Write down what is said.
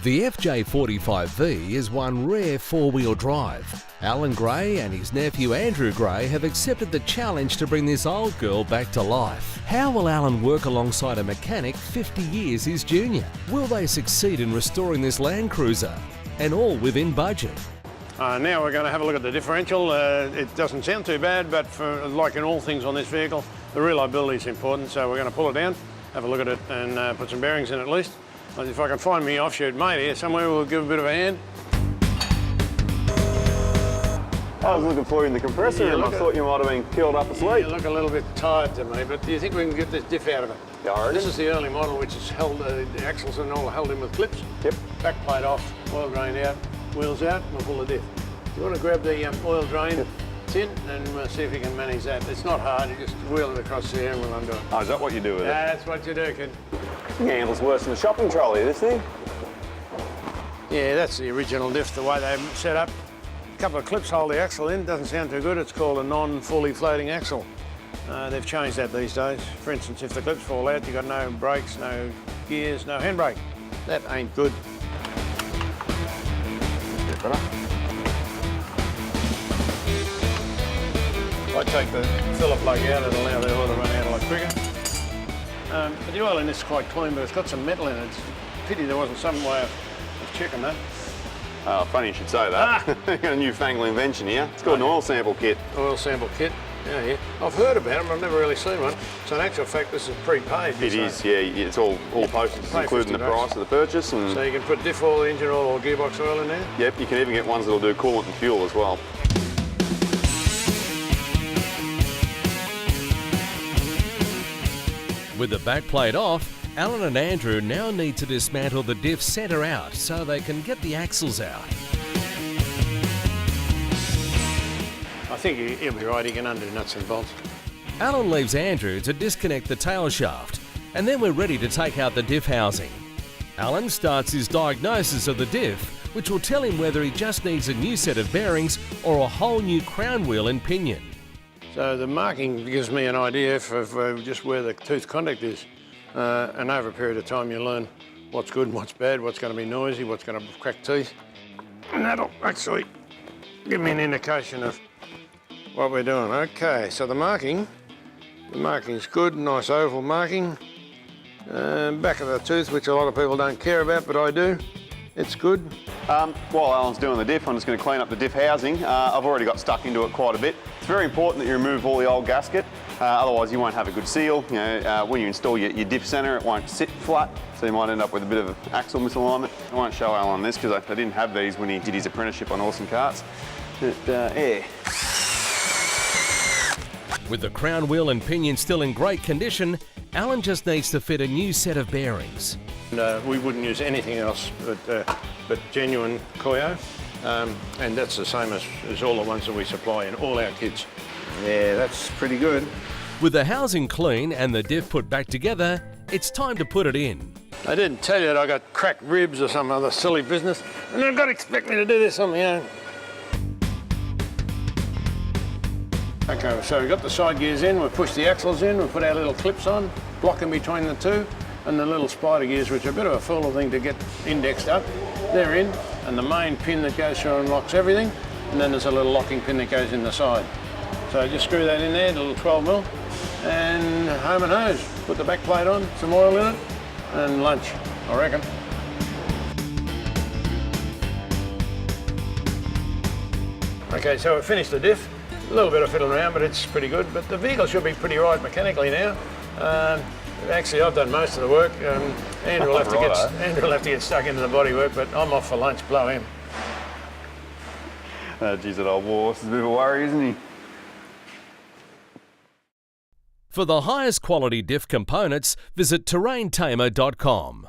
The FJ45V is one rare four-wheel drive. Alan Gray and his nephew Andrew Gray have accepted the challenge to bring this old girl back to life. How will Alan work alongside a mechanic 50 years his junior? Will they succeed in restoring this Land Cruiser? And all within budget. Now we're going to have a look at the differential. It doesn't sound too bad, but like in all things on this vehicle, the reliability is important, so we're going to pull it down, have a look at it and put some bearings in at least. If I can find me offshoot mate here somewhere, we'll give a bit of a hand. I was looking for you in the compressor room. I thought you might have been curled up asleep. You look a little bit tired to me, but do you think we can get this diff out of it? Yeah, this is the early model, which is held, the axles and all held in with clips. Yep. Back plate off, oil drain out, wheels out, we'll pull the diff. You want to grab the oil drain tin and we'll see if you can manage that. It's not hard, you just wheel it across there and we'll undo it. Oh, is that what you do with it? That's what you do, kid. The handle's worse than a shopping trolley, this thing. Yeah, that's the original diff, the way they set up. A couple of clips hold the axle in, doesn't sound too good. It's called a non-fully floating axle. They've changed that these days. For instance, if the clips fall out, you've got no brakes, no gears, no handbrake. That ain't good. If I take the filler plug out, it'll allow the oil to run out a lot quicker. But the oil in this is quite clean, but it's got some metal in it. It's a pity there wasn't some way of checking that. Oh, funny you should say that. Got a newfangled invention here. It's called an oil sample kit. Oil sample kit. Yeah. I've heard about them, I've never really seen one. So in actual fact, this is prepaid. It is, yeah. It's all posted, including the price of the purchase. And so you can put diff oil, engine oil, or gearbox oil in there? Yep, you can even get ones that'll do coolant and fuel as well. With the back plate off, Alan and Andrew now need to dismantle the diff centre out so they can get the axles out. I think he'll be right, he can undo nuts and bolts. Alan leaves Andrew to disconnect the tail shaft, and then we're ready to take out the diff housing. Alan starts his diagnosis of the diff, which will tell him whether he just needs a new set of bearings or a whole new crown wheel and pinion. So the marking gives me an idea of just where the tooth contact is. And over a period of time you learn what's good and what's bad, what's going to be noisy, what's going to crack teeth. And that'll actually give me an indication of what we're doing. Okay, so the marking's good, nice oval marking. Back of the tooth, which a lot of people don't care about, but I do. It's good. While Alan's doing the diff, I'm just going to clean up the diff housing. I've already got stuck into it quite a bit. It's very important that you remove all the old gasket, otherwise you won't have a good seal. You know, when you install your diff centre, it won't sit flat, so you might end up with a bit of axle misalignment. I won't show Alan this because I didn't have these when he did his apprenticeship on Awesome Carts. But, yeah. With the crown wheel and pinion still in great condition, Alan just needs to fit a new set of bearings. We wouldn't use anything else but genuine Koyo, and that's the same as all the ones that we supply in all our kits. Yeah, that's pretty good. With the housing clean and the diff put back together, it's time to put it in. They didn't tell you that I got cracked ribs or some other silly business, and they've got to expect me to do this on my own. Okay, so we've got the side gears in, we've pushed the axles in, we've put our little clips on, blocking between the two, and the little spider gears, which are a bit of a fool thing to get indexed up. They're in, and the main pin that goes through and locks everything, and then there's a little locking pin that goes in the side. So just screw that in there, the little 12mm, and home and hose. Put the back plate on, some oil in it, and lunch, I reckon. Okay, so we've finished the diff. A little bit of fiddling around, but it's pretty good. But the vehicle should be pretty right mechanically now. Actually, I've done most of the work. Andrew will have to get stuck into the bodywork, but I'm off for lunch. Blow him. Geez, that old horse is a bit of a worry, isn't he? For the highest quality diff components, visit terraintamer.com.